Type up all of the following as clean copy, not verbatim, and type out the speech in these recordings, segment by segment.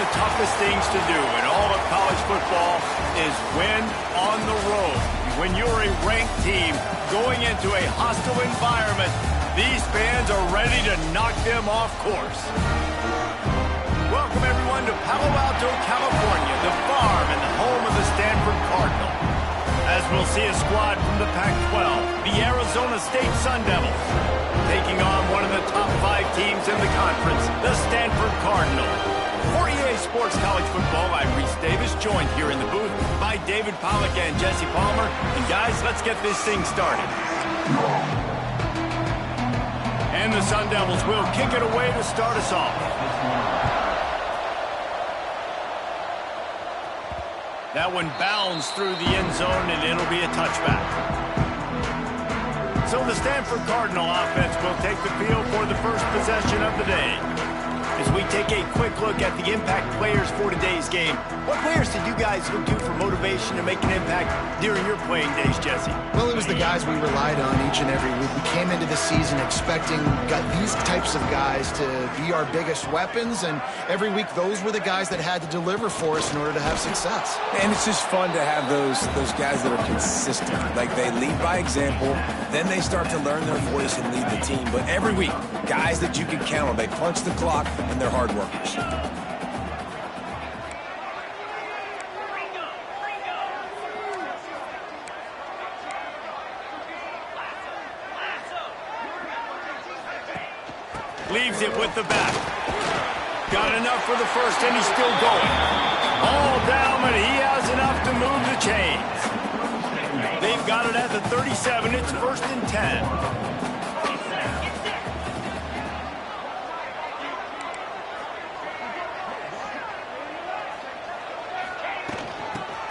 the toughest things to do in all of college football is win on the road. When you're a ranked team going into a hostile environment, these fans are ready to knock them off course. Welcome, everyone, to Palo Alto, California, the farm and the home of the Stanford Cardinal. As we'll see a squad from the Pac12, the Arizona State Sun Devils, taking on one of the top 5 teams in the conference, the Stanford Cardinal. For EA Sports College Football, I'm Reese Davis, joined here in the booth by David Pollack and Jesse Palmer. And guys, let's get this thing started. And the Sun Devils will kick it away to start us off. That one bounds through the end zone, and it'll be a touchback. So the Stanford Cardinal offense will take the field for the first possession of the day. As we take a quick look at the impact players for today's game, what players did you guys look to for motivation to make an impact during your playing days, Jesse? Well, it was the guys we relied on each and every week. We came into the season expecting these types of guys to be our biggest weapons, and every week those were the guys that had to deliver for us in order to have success. And it's just fun to have those guys that are consistent. Like, they lead by example, then they start to learn their voice and lead the team. But every week, guys that you can count on, they punch the clock, and they're hard workers. Leaves it with the back. Got enough for the first, and he's still going. All down, but he has enough to move the chains. They've got it at the 37. It's 1st and 10.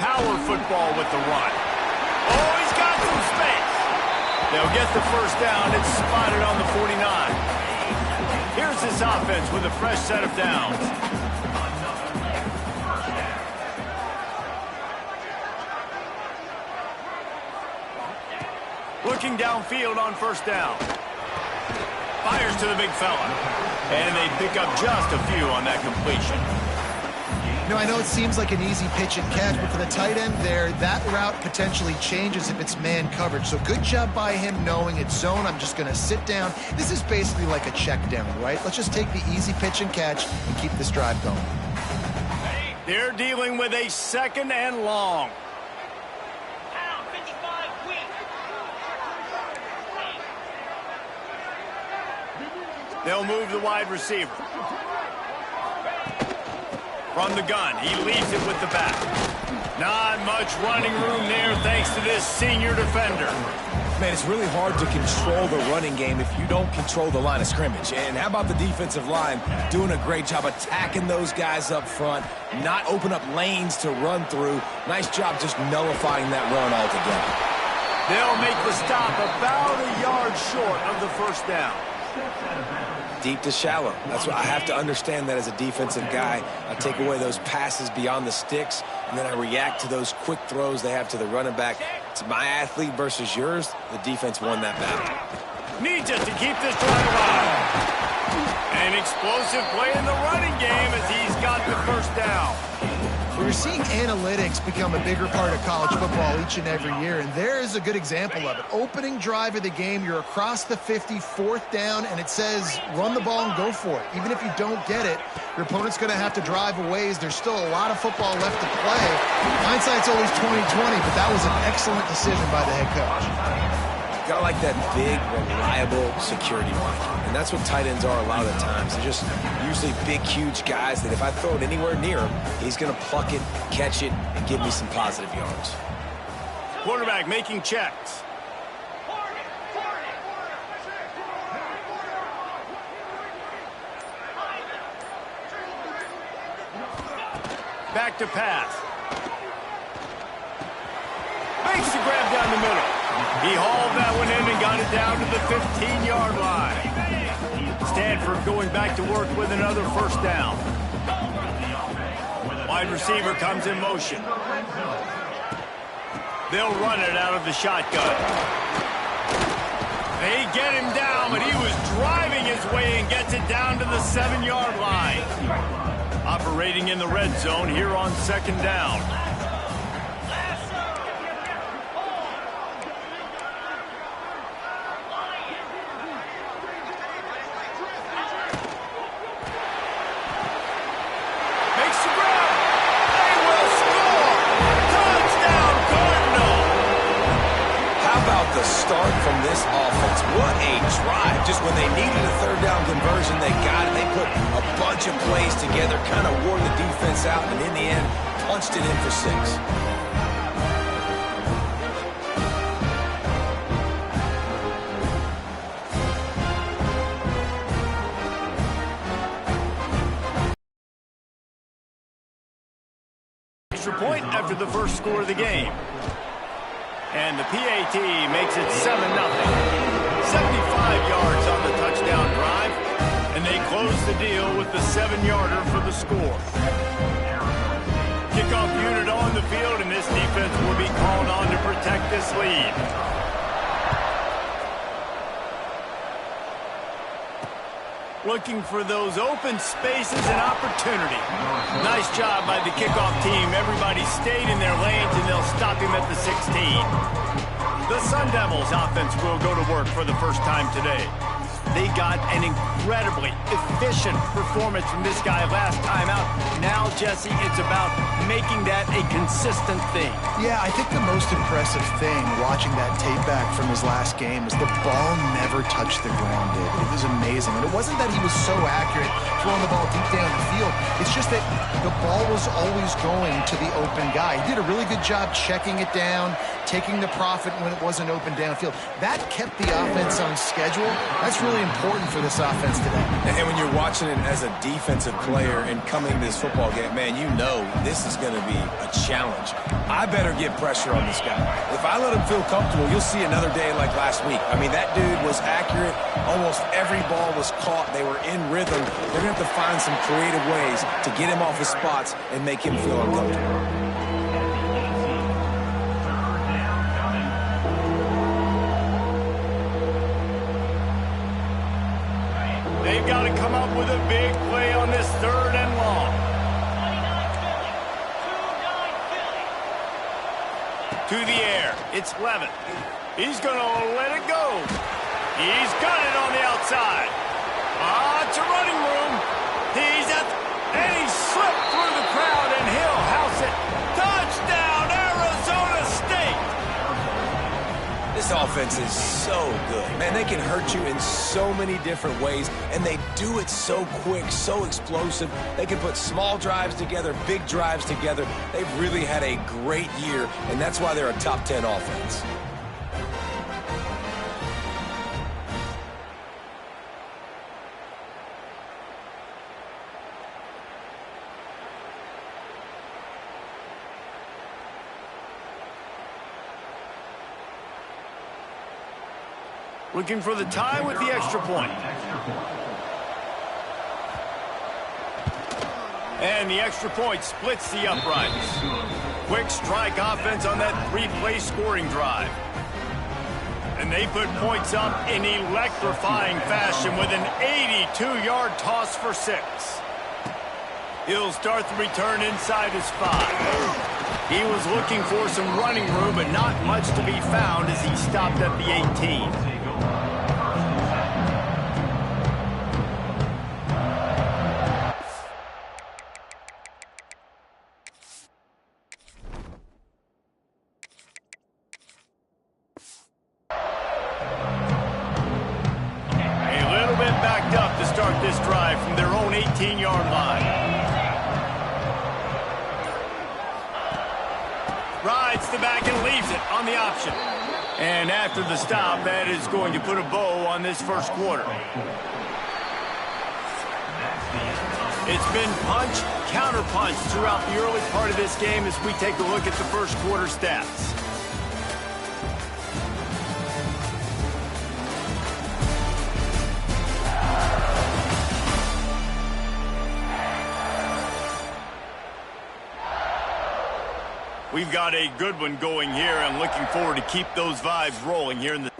Power football with the run. Oh, he's got some space. They'll get the first down. It's spotted on the 49. Here's this offense with a fresh set of downs. Looking downfield on first down. Fires to the big fella. And they pick up just a few on that completion. You know, I know it seems like an easy pitch and catch, but for the tight end there, that route potentially changes if it's man coverage. So good job by him knowing it's zone. I'm just going to sit down. This is basically like a check down, right? Let's just take the easy pitch and catch and keep this drive going. They're dealing with a 2nd and long. They'll move the wide receiver. From the gun, he leaves it with the back. Not much running room there thanks to this senior defender. Man, it's really hard to control the running game if you don't control the line of scrimmage. And how about the defensive line doing a great job attacking those guys up front, not open up lanes to run through. Nice job just nullifying that run altogether. They'll make the stop about a yard short of the first down. Deep to shallow. That's what I have to understand that as a defensive guy. I take away those passes beyond the sticks, and then I react to those quick throws they have to the running back. It's my athlete versus yours. The defense won that battle. Needs it to keep this drive alive. An explosive play in the running game as he's got the first down. We're seeing analytics become a bigger part of college football each and every year, and there is a good example of it. Opening drive of the game, you're across the 50, 4th down, and it says run the ball and go for it. Even if you don't get it, your opponent's going to have to drive a ways. There's still a lot of football left to play. Hindsight's always 20/20, but that was an excellent decision by the head coach. Got like that big, reliable security blanket. And that's what tight ends are a lot of the times. They're just usually big, huge guys that if I throw it anywhere near him, he's going to pluck it, catch it, and give me some positive yards. Quarterback making checks. Back to pass. Makes the grab down the middle. He hauled that one in and got it down to the 15-yard line. Stanford going back to work with another first down. Wide receiver comes in motion. They'll run it out of the shotgun. They get him down, but he was driving his way and gets it down to the 7-yard line. Operating in the red zone here on second down. Makes the grab. They will score. Touchdown, Cardinal. How about the start from this offense? What a drive. Just when they needed a third down conversion, they got it. They put a bunch of plays together, kind of wore the defense out, and in the end, punched it in for 6. Extra point after the first score of the game. And the PAT makes it 7-0. 75 yards on the touchdown drive. And they close the deal with the 7-yarder for the score. Kickoff unit on the field, and this defense will be called on to protect this lead. Looking for those open spaces and opportunity. Nice job by the kickoff team. Everybody stayed in their lanes, and they'll stop him at the 16. The Sun Devils offense will go to work for the first time today. They got an incredibly efficient performance from this guy last time out. Now, Jesse, it's about making that a consistent thing. Yeah, I think the most impressive thing watching that tape back from his last game is the ball never touched the ground, dude. It was amazing. And it wasn't that he was so accurate throwing the ball deep down the field. It's just that the ball was always going to the open guy. He did a really good job checking it down, taking the profit when it wasn't open downfield. That kept the offense on schedule. That's really important for this offense today. And when you're watching it as a defensive player and coming to this football game, man, you know this is going to be a challenge. I better get pressure on this guy. If I let him feel comfortable, you'll see another day like last week. I mean, that dude was accurate. Almost every ball was caught. They were in rhythm. They're going to have to find some creative ways to get him off his spots and make him feel uncomfortable. They've got to come up with a big play on this 3rd and long. To the air. It's Levin. He's going to let it go. He's got it on the outside. It's a running room. And he slipped through the crowd, and he'll house it. Touchdown, Arizona State. This offense is so good. Man, they can hurt you in so many different ways, and they do it so quick, so explosive. They can put small drives together, big drives together. They've really had a great year, and that's why they're a top 10 offense. Looking for the tie with the extra point. And the extra point splits the uprights. Quick strike offense on that 3-play scoring drive. And they put points up in electrifying fashion with an 82-yard toss for 6. He'll start the return inside his 5. He was looking for some running room, but not much to be found as he stopped at the 18. This drive from their own 18-yard line. Rides the back and leaves it on the option. And after the stop, that is going to put a bow on this first quarter. It's been punch, counter-punch throughout the early part of this game as we take a look at the first quarter stats. We've got a good one going here. I'm looking forward to keep those vibes rolling here in the...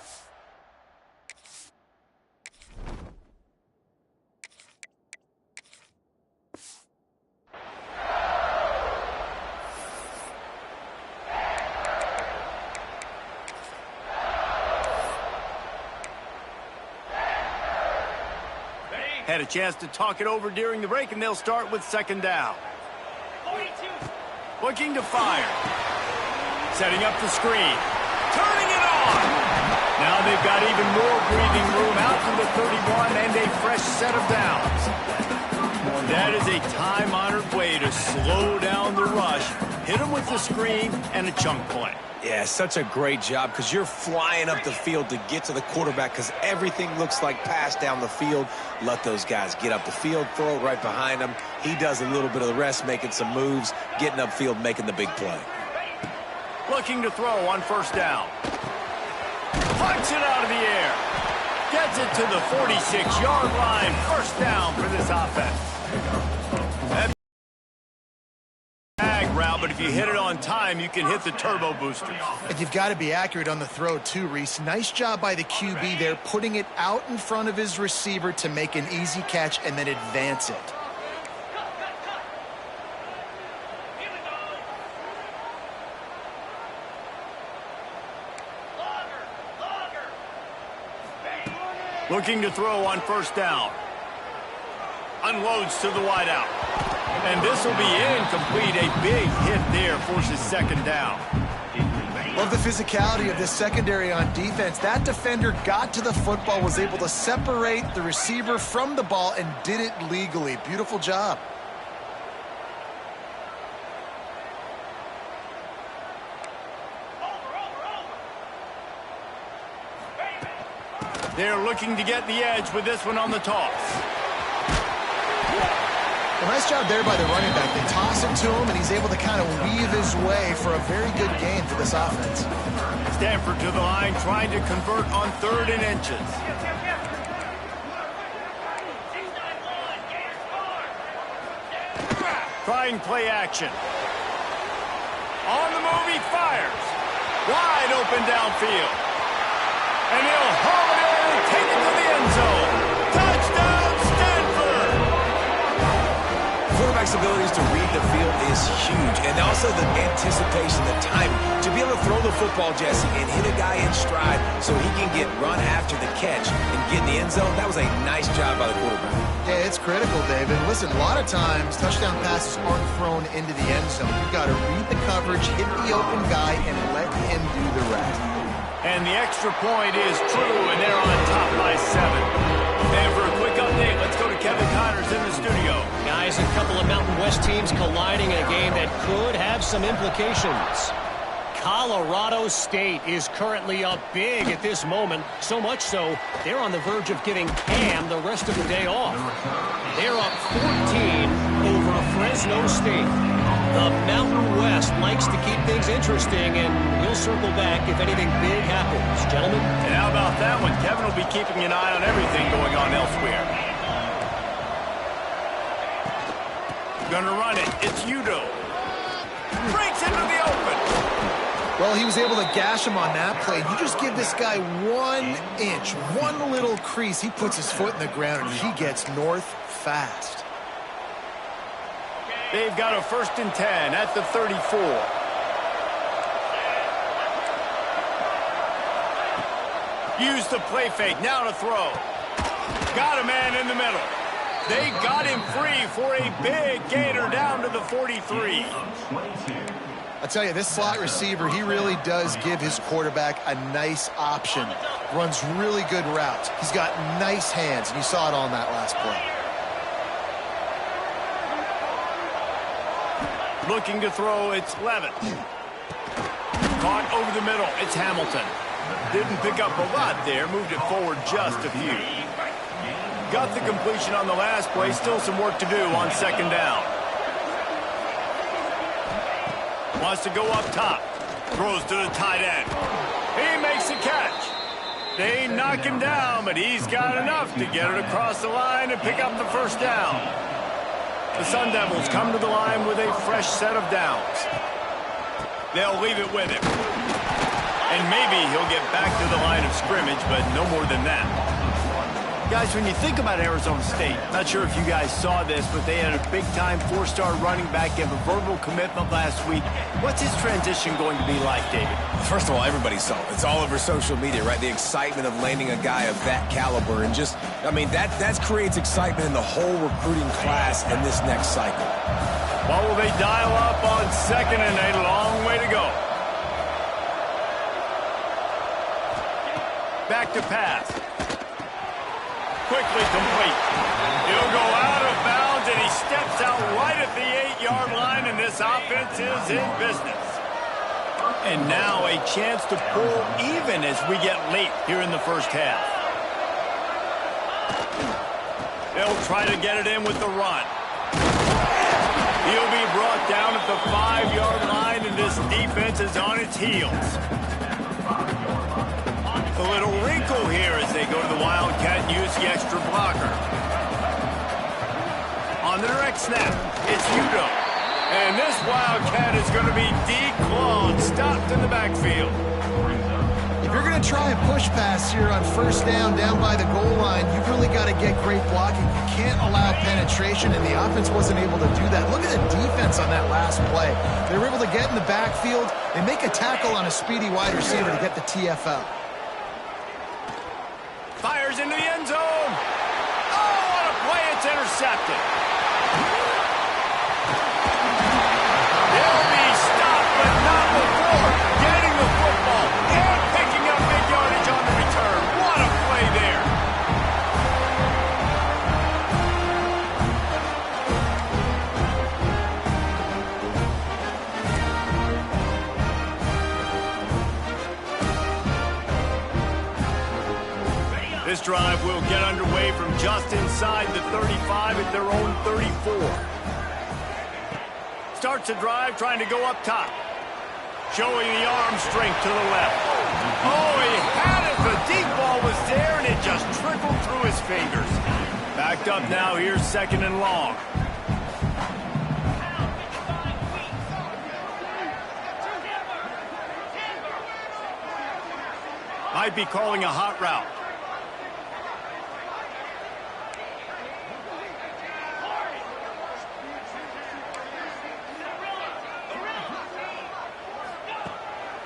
Had a chance to talk it over during the break, and they'll start with second down. Looking to fire. Setting up the screen. Turning it on. Now they've got even more breathing room out to the 31 and a fresh set of downs. That is a time-honored way to slow down the rush, hit them with the screen, and a chunk play. Yeah, such a great job because you're flying up the field to get to the quarterback because everything looks like pass down the field. Let those guys get up the field, throw it right behind him. He does a little bit of the rest, making some moves, getting upfield, making the big play. Looking to throw on first down. Punch it out of the air. Gets it to the 46-yard line. First down for this offense. Route, but if you hit it on time, you can hit the turbo boosters. And you've got to be accurate on the throw too, Reese. Nice job by the QB there, putting it out in front of his receiver to make an easy catch and then advance it. Looking to throw on first down. Unloads to the wideout. And this will be incomplete. A big hit there, forces second down. Love the physicality of this secondary on defense. That defender got to the football, was able to separate the receiver from the ball, and did it legally. Beautiful job. They're looking to get the edge with this one on the toss. Well, nice job there by the running back. They toss it to him, and he's able to kind of weave his way for a very good gain for this offense. Stanford to the line, trying to convert on 3rd and inches. Trying play action. On the move, he fires. Wide open downfield. And he'll haul it in and take it to the end zone. Touchdown, Stanford! Quarterback's abilities to read the field is huge, and also the anticipation, the timing. To be able to throw the football, Jesse, and hit a guy in stride so he can get run after the catch and get in the end zone, that was a nice job by the quarterback. Yeah, it's critical, David. Listen, a lot of times touchdown passes aren't thrown into the end zone. You've got to read the coverage, hit the open guy, and let him do the rest. And the extra point is true, and they're on top by 7. And for a quick update, let's go to Kevin Connors in the studio. Guys, a couple of Mountain West teams colliding in a game that could have some implications. Colorado State is currently up big at this moment, so much so they're on the verge of giving Cam the rest of the day off. They're up 14 over Fresno State. The Mountain West likes to keep things interesting, and we'll circle back if anything big happens. Gentlemen? And how about that one? Kevin will be keeping an eye on everything going on elsewhere. Gonna run it. It's Udo. Breaks into the open. Well, he was able to gash him on that play. You just give this guy 1 inch, one little crease. He puts his foot in the ground, and he gets north fast. They've got a 1st and 10 at the 34. Use the play fake. Now to throw. Got a man in the middle. They got him free for a big gainer down to the 43. I tell you, this slot receiver, he really does give his quarterback a nice option. Runs really good routes. He's got nice hands, and you saw it on that last play. Looking to throw, it's Levitt. Caught over the middle, it's Hamilton. Didn't pick up a lot there, moved it forward just a few. Got the completion on the last play, still some work to do on 2nd down. Wants to go up top. Throws to the tight end. He makes the catch. They knock him down, but he's got enough to get it across the line and pick up the 1st down. The Sun Devils come to the line with a fresh set of downs. They'll leave it with him. And maybe he'll get back to the line of scrimmage, but no more than that. Guys, when you think about Arizona State, not sure if you guys saw this, but they had a big-time four-star running back give a verbal commitment last week. What's his transition going to be like, David? First of all, everybody saw it. It's all over social media, right? The excitement of landing a guy of that caliber. And just, I mean, that creates excitement in the whole recruiting class in this next cycle. What will they dial up on 2nd and a long way to go? Back to pass. Quickly complete. He'll go out of bounds, and he steps out right at the 8-yard line, and this offense is in business. And now a chance to pull even as we get late here in the first half. They'll try to get it in with the run. He'll be brought down at the 5-yard line, and this defense is on its heels. A little wrinkle here as they go to the Wildcat and use the extra blocker. On the direct snap, it's Udo. And this Wildcat is going to be declawed, stopped in the backfield. If you're going to try a push pass here on 1st down by the goal line, you've really got to get great blocking. You can't allow penetration, and the offense wasn't able to do that. Look at the defense on that last play. They were able to get in the backfield and make a tackle on a speedy wide receiver to get the TFL. Fires into the end zone. Oh, what a play. It's intercepted. They'll be stopped, but not before getting the football and picking up big yardage on the return. What a play there. This drive will get underway from just inside the 35 at their own 34. Starts the drive trying to go up top. Showing the arm strength to the left. Oh, he had it. The deep ball was there, and it just trickled through his fingers. Backed up now. Here's 2nd and long. Might be calling a hot route.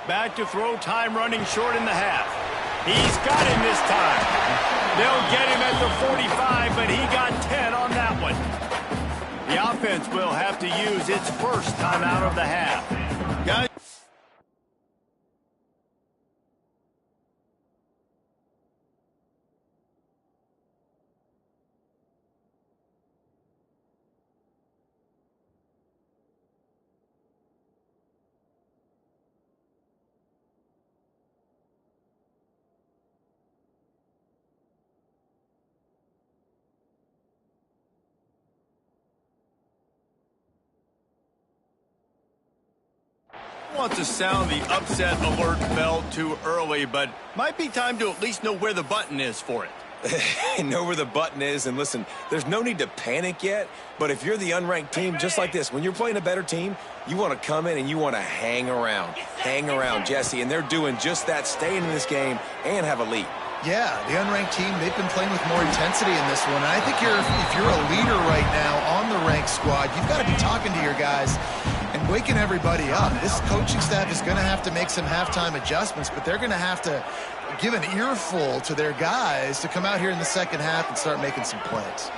Back to throw, time running short in the half. He's got him this time. They'll get him at the 45, but he got 10 on that one. The offense will have to use its first time out of the half. Guys. I want to sound the upset alert bell too early, but might be time to at least know where the button is for it. Know where the button is, and listen, there's no need to panic yet, but if you're the unranked team, just like this, when you're playing a better team, you want to come in and you want to hang around, Jesse, and they're doing just that, staying in this game and have a lead. Yeah, the unranked team, they've been playing with more intensity in this one. And I think if you're a leader right now on the ranked squad, you've got to be talking to your guys and waking everybody up. This coaching staff is going to have to make some halftime adjustments, but they're going to have to give an earful to their guys to come out here in the second half and start making some plays.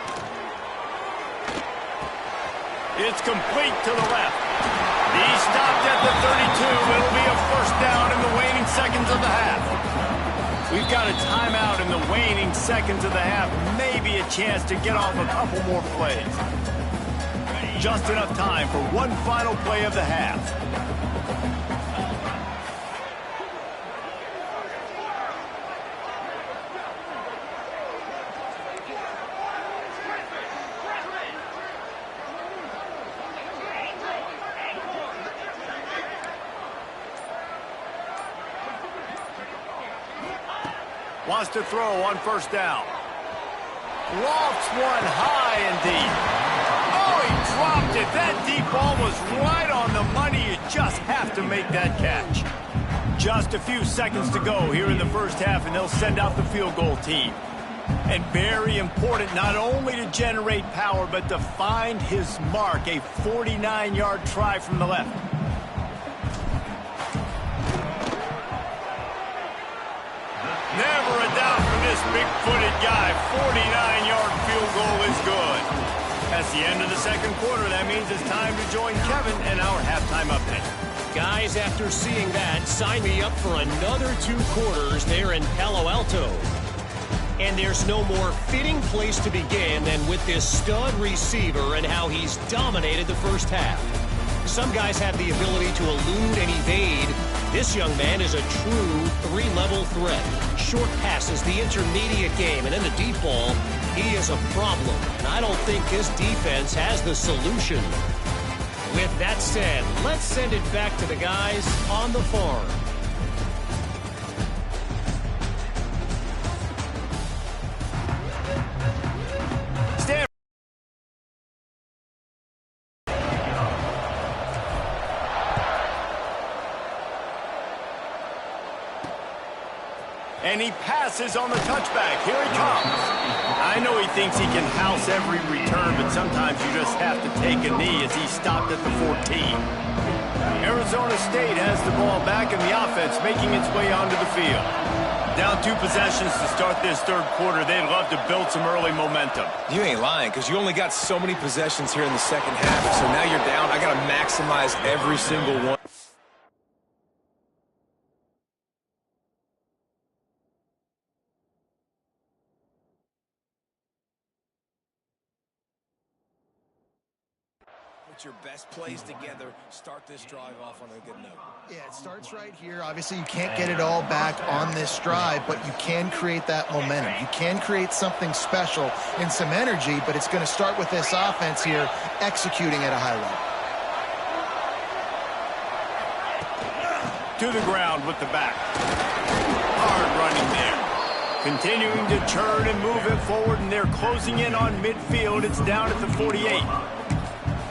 It's complete to the left. He stopped at the 32. It'll be a 1st down in the waning seconds of the half. We've got a timeout in the waning seconds of the half. Maybe a chance to get off a couple more plays. Just enough time for one final play of the half. Wants to throw on 1st down. Lofts one high and deep. Oh, he dropped it. That deep ball was right on the money. You just have to make that catch. Just a few seconds to go here in the first half, and they'll send out the field goal team. And very important not only to generate power, but to find his mark. A 49-yard try from the left. Never a doubt from this big-footed guy. 49-yard field goal is good. That's the end of the second quarter. That means it's time to join Kevin in our halftime update. Guys, after seeing that, sign me up for another 2 quarters there in Palo Alto. And there's no more fitting place to begin than with this stud receiver and how he's dominated the first half. Some guys have the ability to elude and evade. This young man is a true 3-level threat. Short passes, the intermediate game, and in the deep ball, he is a problem. And I don't think this defense has the solution. With that said, let's send it back to the guys on the farm. And he passes on the touchback. Here he comes. I know he thinks he can house every return, but sometimes you just have to take a knee as he stopped at the 14. Arizona State has the ball back in the offense, making its way onto the field. Down 2 possessions to start this third quarter. They'd love to build some early momentum. You ain't lying, because you only got so many possessions here in the second half, so now you're down. I got to maximize every single one. Your best plays together, start this drive off on a good note. Yeah, it starts right here. Obviously, you can't get it all back on this drive, but you can create that momentum. You can create something special and some energy, but it's going to start with this offense here executing at a high level. To the ground with the back. Hard running there. Continuing to churn and move it forward, and they're closing in on midfield. It's down at the 48.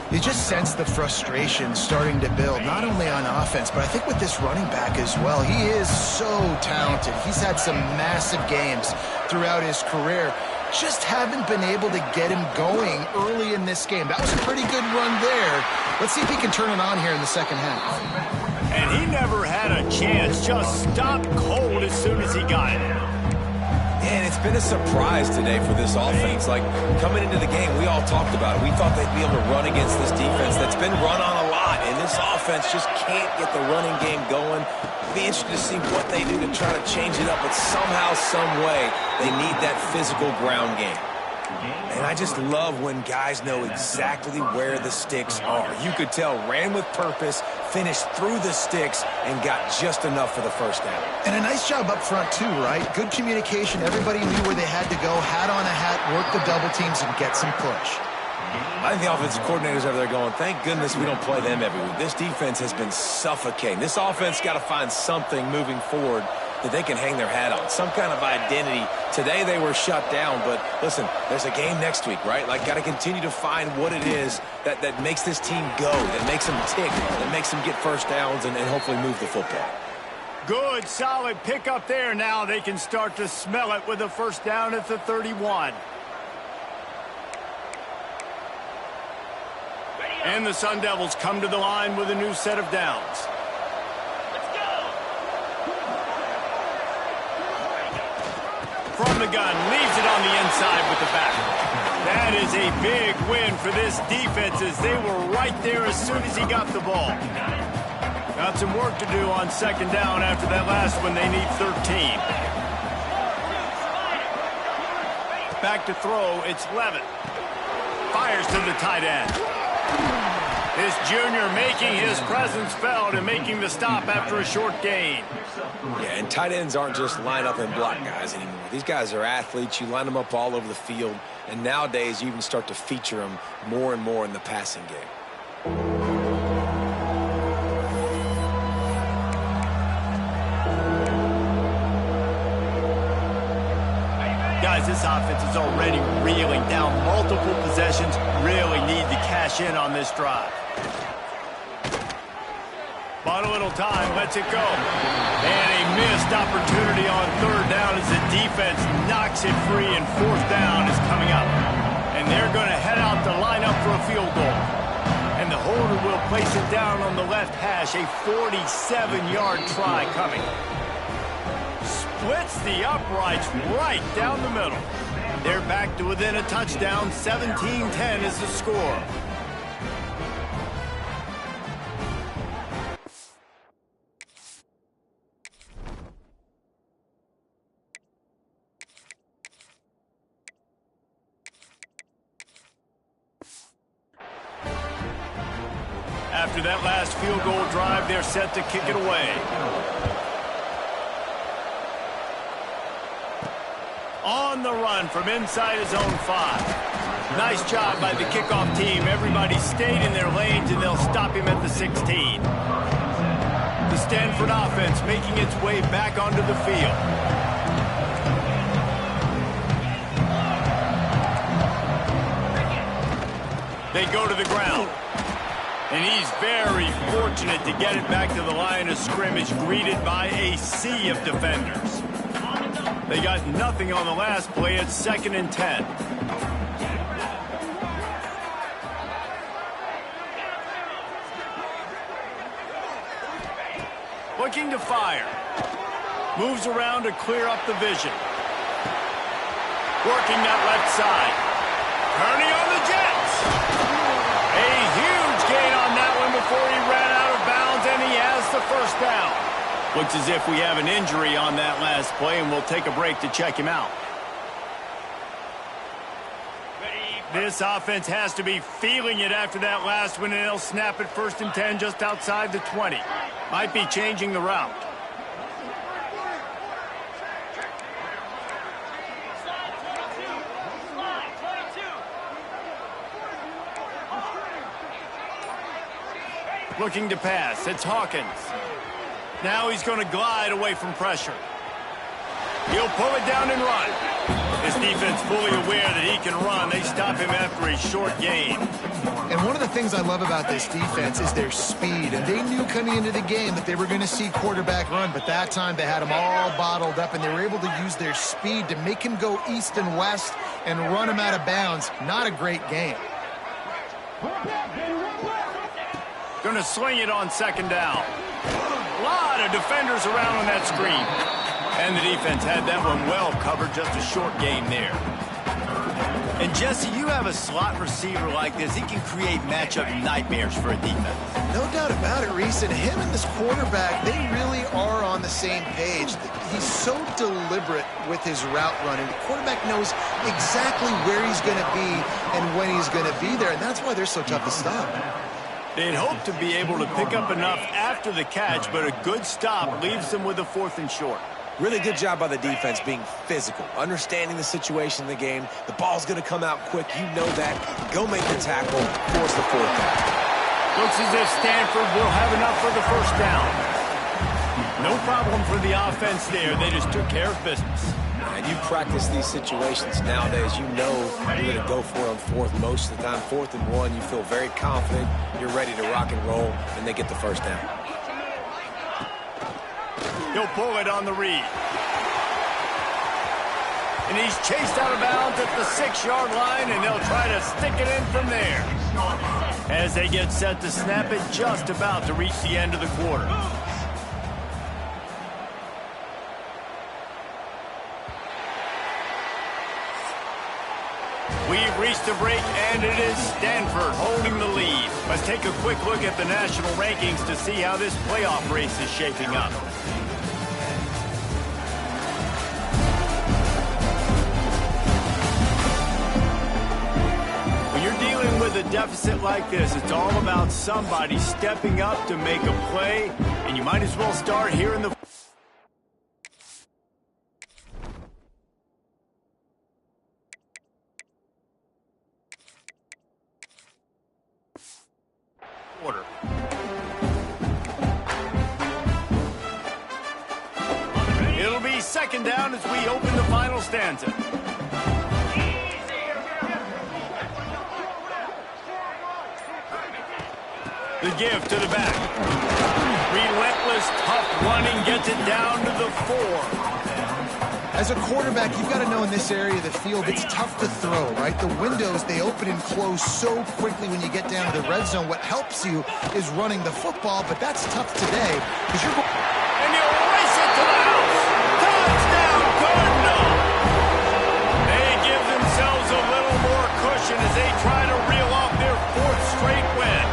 You just sense the frustration starting to build, not only on offense, but I think with this running back as well. He is so talented. He's had some massive games throughout his career. Just haven't been able to get him going early in this game. That was a pretty good run there. Let's see if he can turn it on here in the second half. And he never had a chance. Just stopped cold as soon as he got it. And it's been a surprise today for this offense. Like, coming into the game, we all talked about it. We thought they'd be able to run against this defense that's been run on a lot, and this offense just can't get the running game going. Be interested to see what they do to try to change it up, but somehow, some way, they need that physical ground game. And I just love when guys know exactly where the sticks are. You could tell, ran with purpose, finished through the sticks, and got just enough for the first down. And a nice job up front, too, right? Good communication. Everybody knew where they had to go, hat on a hat, work the double teams, and get some push. I think the offensive coordinators over there going, thank goodness we don't play them every week. This defense has been suffocating. This offense got to find something moving forward that they can hang their hat on, some kind of identity. Today they were shut down, but listen, there's a game next week, right? Like, got to continue to find what it is that makes this team go, that makes them tick, that makes them get first downs and hopefully move the football. Good, solid pickup there. Now they can start to smell it with a first down at the 31. And the Sun Devils come to the line with a new set of downs. From the gun, leaves it on the inside with the back. That is a big win for this defense as they were right there as soon as he got the ball. Got some work to do on second down after that last one. They need 13. Back to throw, it's Levitt. Fires to the tight end. This junior making his presence felt and making the stop after a short gain. Yeah, and tight ends aren't just line up and block guys anymore. These guys are athletes. You line them up all over the field. And nowadays, you even start to feature them more and more in the passing game. Guys, this offense is already reeling down multiple possessions. Really need to cash in on this drive. Bought a little time, lets it go. And a missed opportunity on third down as the defense knocks it free, and fourth down is coming up. And they're going to head out to line up for a field goal. And the holder will place it down on the left hash, a 47-yard try coming. Splits the uprights right down the middle. They're back to within a touchdown. 17-10 is the score. After that last field goal drive, they're set to kick it away. On the run from inside his own 5. Nice job by the kickoff team. Everybody stayed in their lanes, and they'll stop him at the 16. The Stanford offense making its way back onto the field. They go to the ground. And he's very fortunate to get it back to the line of scrimmage, greeted by a sea of defenders. They got nothing on the last play. It's 2nd and 10. Looking to fire. Moves around to clear up the vision. Working that left side. Turning on the Jets. A huge gain on that one before he ran out of bounds, and he has the first down. Looks as if we have an injury on that last play, and we'll take a break to check him out. This offense has to be feeling it after that last one, and they'll snap it 1st and 10 just outside the 20. Might be changing the route. Looking to pass. It's Hawkins. Now he's going to glide away from pressure. He'll pull it down and run. This defense fully aware that he can run. They stop him after a short gain. And one of the things I love about this defense is their speed. And they knew coming into the game that they were going to see quarterback run, but that time they had him all bottled up, and they were able to use their speed to make him go east and west and run him out of bounds. Not a great game. Going to sling it on 2nd down. A lot of defenders around on that screen. And the defense had that one well covered, just a short gain there. And Jesse, you have a slot receiver like this. He can create matchup nightmares for a defense. No doubt about it, Reese. And him and this quarterback, they really are on the same page. He's so deliberate with his route running. The quarterback knows exactly where he's going to be and when he's going to be there. And that's why they're so tough to stop. They'd hope to be able to pick up enough after the catch, but a good stop leaves them with a 4th and short. Really good job by the defense being physical, understanding the situation in the game. The ball's going to come out quick. You know that. Go make the tackle, force the 4th down. Looks as if Stanford will have enough for the 1st down. No problem for the offense there. They just took care of business. And you practice these situations nowadays. You know you're going to go for it on 4th most of the time. 4th and 1, you feel very confident. You're ready to rock and roll, and they get the 1st down. He'll pull it on the read. And he's chased out of bounds at the 6-yard line, and they'll try to stick it in from there. As they get set to snap it, just about to reach the end of the quarter. We've reached a break, and it is Stanford holding the lead. Let's take a quick look at the national rankings to see how this playoff race is shaping up. When you're dealing with a deficit like this, it's all about somebody stepping up to make a play, and you might as well start here in the quarter. It'll be 2nd down as we open the final stanza. The give to the back. Relentless, tough running gets it down to the 4. As a quarterback, you've got to know in this area of the field, it's tough to throw, right? The windows, they open and close so quickly when you get down to the red zone. What helps you is running the football, but that's tough today because you're... And you race it to the house. Touchdown, Cardinal. They give themselves a little more cushion as they try to reel off their 4th straight win.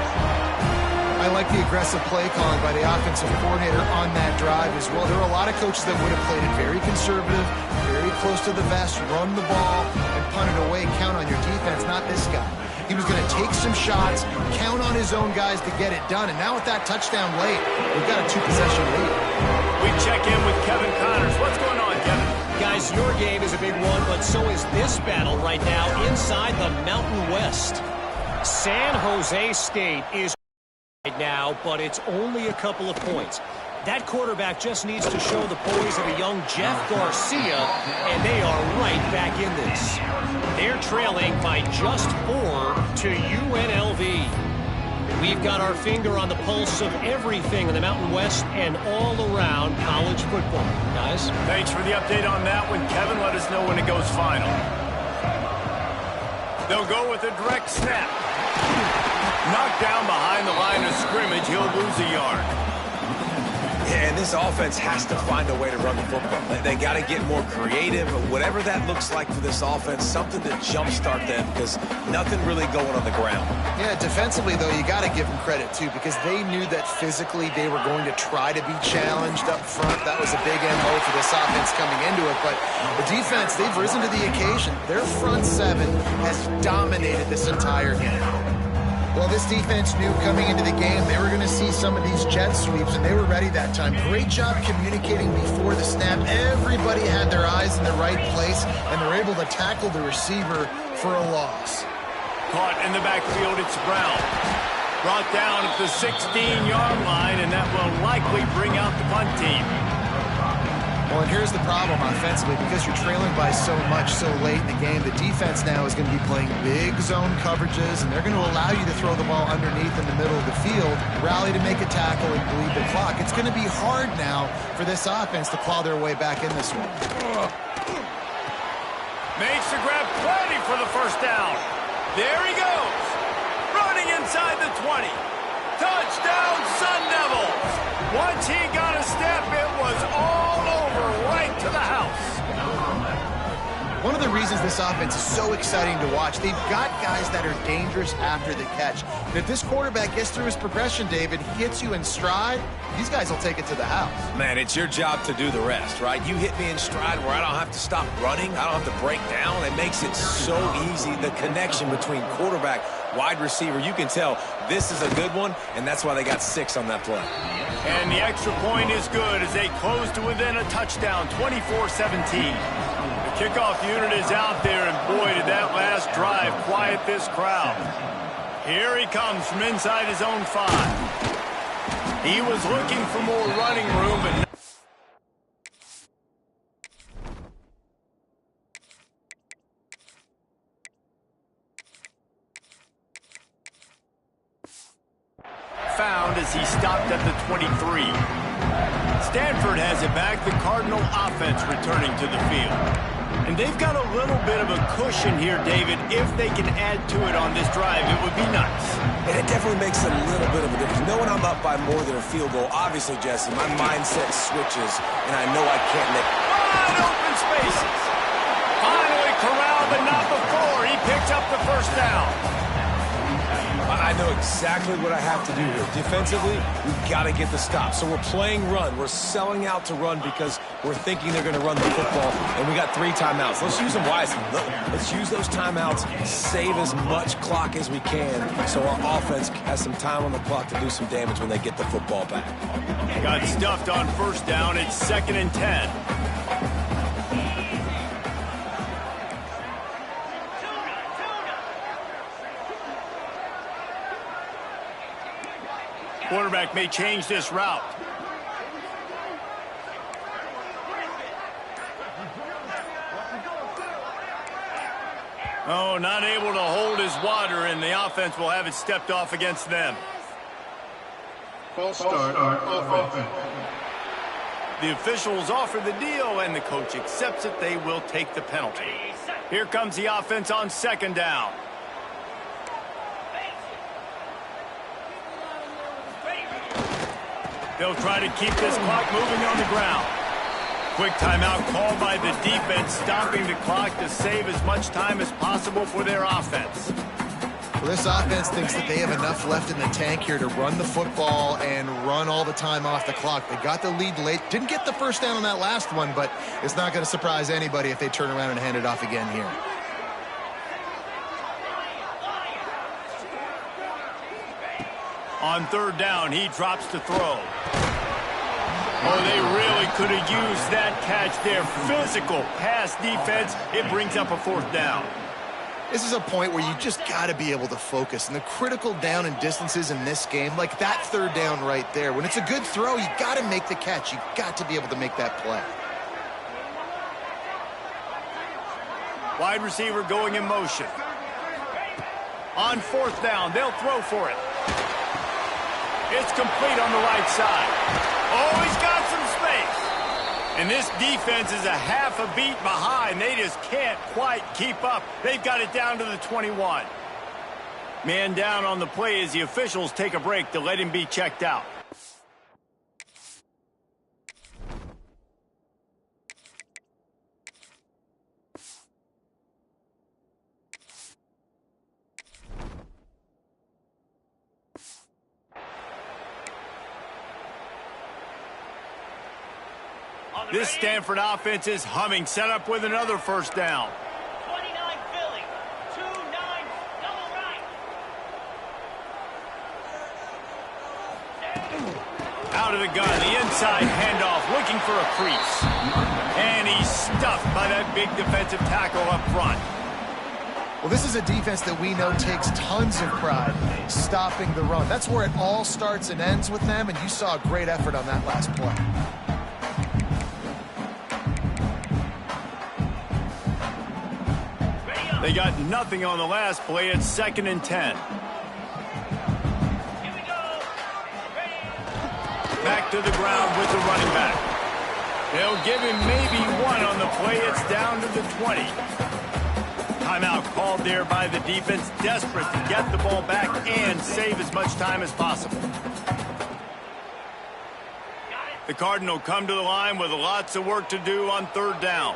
I like the aggressive play calling by the offensive coordinator on that drive as well. There are a lot of coaches that would have played it very conservative, very close to the vest, run the ball, and punt it away, count on your defense, not this guy. He was going to take some shots, count on his own guys to get it done, and now with that touchdown late, we've got a 2-possession lead. We check in with Kevin Connors. What's going on, Kevin? Guys, your game is a big one, but so is this battle right now inside the Mountain West. San Jose State is right now, but it's only a couple of points. That quarterback just needs to show the poise of a young Jeff Garcia, and they are right back in this. They're trailing by just 4 to UNLV. We've got our finger on the pulse of everything in the Mountain West and all around college football. Guys? Thanks for the update on that one, Kevin. Let us know when it goes final. They'll go with a direct snap. Knocked down behind the line of scrimmage, he'll lose a yard. Yeah, and this offense has to find a way to run the football. They got to get more creative, whatever that looks like for this offense, something to jumpstart them because nothing really going on the ground. Yeah, defensively, though, you got to give them credit, too, because they knew that physically they were going to try to be challenged up front. That was a big MO for this offense coming into it, but the defense, they've risen to the occasion. Their front 7 has dominated this entire game. Well, this defense knew coming into the game they were going to see some of these jet sweeps, and they were ready that time. Great job communicating before the snap. Everybody had their eyes in the right place, and they're able to tackle the receiver for a loss. Caught in the backfield, it's Brown. Brought down at the 16-yard line, and that will likely bring out the punt team. Well, and here's the problem offensively. Because you're trailing by so much so late in the game, the defense now is going to be playing big zone coverages, and they're going to allow you to throw the ball underneath in the middle of the field, rally to make a tackle, and bleed the clock. It's going to be hard now for this offense to claw their way back in this one. Makes the grab plenty for the first down. There he goes. Running inside the 20. Touchdown, Sun Devils. Once he got a step, it was all over, right to the house. One of the reasons this offense is so exciting to watch, they've got guys that are dangerous after the catch. And if this quarterback gets through his progression, David, hits you in stride, these guys will take it to the house. Man, it's your job to do the rest, right? You hit me in stride where I don't have to stop running. I don't have to break down. It makes it so easy. The connection between quarterback, wide receiver, you can tell this is a good one, and that's why they got 6 on that play. And the extra point is good as they close to within a touchdown, 24-17. The kickoff unit is out there, and boy, did that last drive quiet this crowd. Here he comes from inside his own 5. He was looking for more running room, but found as he stopped at the 23. Stanford has it back, the Cardinal offense returning to the field. And they've got a little bit of a cushion here, David. If they can add to it on this drive, it would be nice. And it definitely makes a little bit of a difference. Knowing I'm up by more than a field goal, obviously, Jesse, my mindset switches, and I know I can't make wide open spaces. Finally corralled, but not before. He picks up the first down. I know exactly what I have to do here. Defensively, we've got to get the stop. So we're playing run. We're selling out to run because we're thinking they're going to run the football, and we got 3 timeouts. Let's use them wisely. Let's use those timeouts, save as much clock as we can so our offense has some time on the clock to do some damage when they get the football back. Got stuffed on first down. It's 2nd and 10. Quarterback may change this route. Oh, not able to hold his water, and the offense will have it stepped off against them. False start offense. The officials offer the deal, and the coach accepts it. They will take the penalty. Here comes the offense on second down. They'll try to keep this clock moving on the ground. Quick timeout called by the defense, stopping the clock to save as much time as possible for their offense. Well, this offense thinks that they have enough left in the tank here to run the football and run all the time off the clock. They got the lead late. Didn't get the first down on that last one, but it's not going to surprise anybody if they turn around and hand it off again here. On third down, he drops to throw. Oh, they really could have used that catch there. Physical pass defense. It brings up a fourth down. This is a point where you just got to be able to focus. And the critical down and distances in this game, like that third down right there, when it's a good throw, you got to make the catch. You got to be able to make that play. Wide receiver going in motion. On fourth down, they'll throw for it. It's complete on the right side. Oh, he's got some space. And this defense is a half a beat behind. They just can't quite keep up. They've got it down to the 21. Man down on the play as the officials take a break to let him be checked out. This Stanford offense is humming, set up with another first down. 29 Philly, 2-9, double right. Out of the gun, the inside handoff, looking for a crease. And he's stuffed by that big defensive tackle up front. Well, this is a defense that we know takes tons of pride stopping the run. That's where it all starts and ends with them, and you saw a great effort on that last play. They got nothing on the last play. It's 2nd and 10. Back to the ground with the running back. They'll give him maybe one on the play. It's down to the 20. Timeout called there by the defense, desperate to get the ball back and save as much time as possible. The Cardinal come to the line with lots of work to do on third down.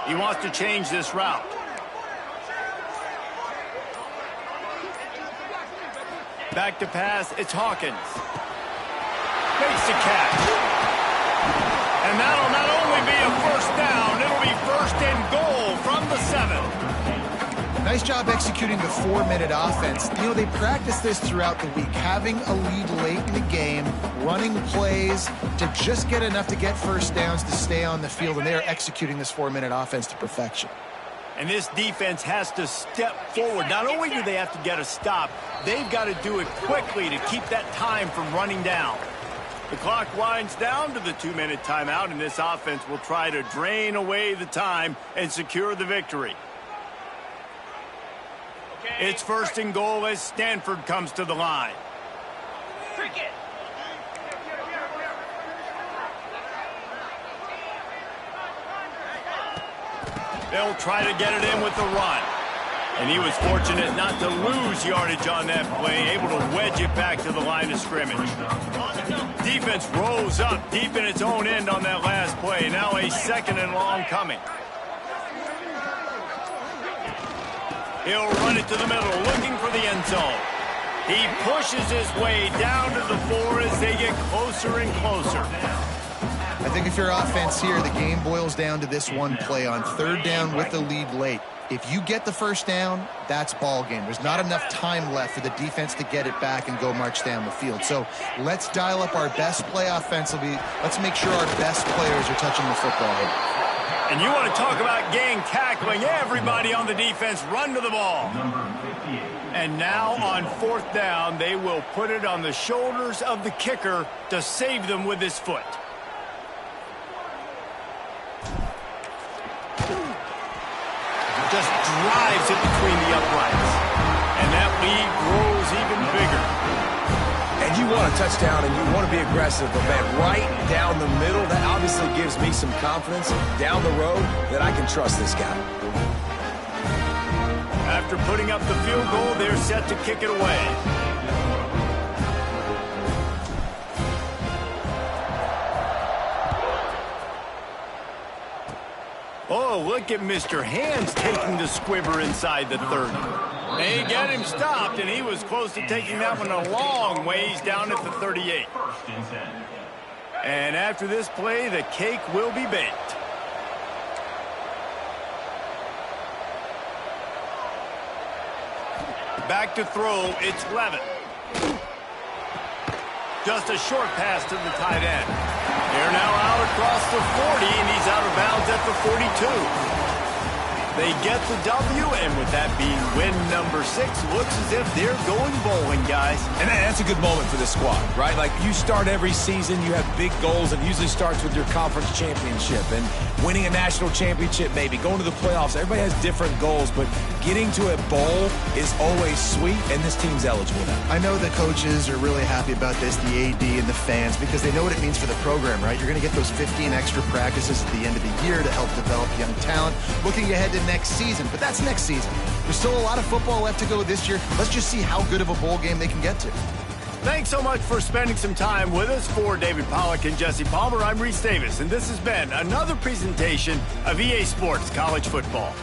He wants to change this route. Back to pass, it's Hawkins. Makes the catch. And that'll not only be a first down, it'll be 1st and goal from the 7. Nice job executing the 4-minute offense. You know, they practice this throughout the week, having a lead late in the game, running plays to just get enough to get first downs to stay on the field, and they are executing this 4-minute offense to perfection. And this defense has to step forward. Not only do they have to get a stop, they've got to do it quickly to keep that time from running down. The clock winds down to the 2-minute timeout, and this offense will try to drain away the time and secure the victory. It's 1st and goal as Stanford comes to the line. Cricket. They'll try to get it in with the run. And he was fortunate not to lose yardage on that play, able to wedge it back to the line of scrimmage. Defense rolls up deep in its own end on that last play. Now a 2nd and long coming. He'll run it to the middle, looking for the end zone. He pushes his way down to the 4 as they get closer and closer. I think if you're offense here, the game boils down to this one play on third down with the lead late. If you get the first down, that's ball game. There's not enough time left for the defense to get it back and go march down the field. So let's dial up our best play offensively. Let's make sure our best players are touching the football. And you want to talk about gang tackling. Everybody on the defense run to the ball. And now on 4th down, they will put it on the shoulders of the kicker to save them with his foot. just drives it between the uprights. And that lead grows even bigger. And you want a touchdown and you want to be aggressive, but man, right down the middle, that obviously gives me some confidence down the road that I can trust this guy. After putting up the field goal, they're set to kick it away. Oh, look at Mr. Hands taking the squibber inside the 30. They get him stopped, and he was close to taking that one a long ways down at the 38. And after this play, the cake will be baked. Back to throw, it's Levitt. Just a short pass to the tight end. They're now out across the 40, and he's out of bounds at the 42. They get the W, and with that being win number 6, looks as if they're going bowling, guys. And that's a good moment for this squad, right? Like, you start every season, you have big goals, and it usually starts with your conference championship and winning a national championship, maybe going to the playoffs. Everybody has different goals, but getting to a bowl is always sweet, and this team's eligible now. I know the coaches are really happy about this, the AD and the fans, because they know what it means for the program, right? You're going to get those 15 extra practices at the end of the year to help develop young talent. Looking ahead to next season, but that's next season. There's still a lot of football left to go this year. Let's just see how good of a bowl game they can get to. Thanks so much for spending some time with us. For David Pollack and Jesse Palmer, I'm Reese Davis, and this has been another presentation of EA Sports College Football.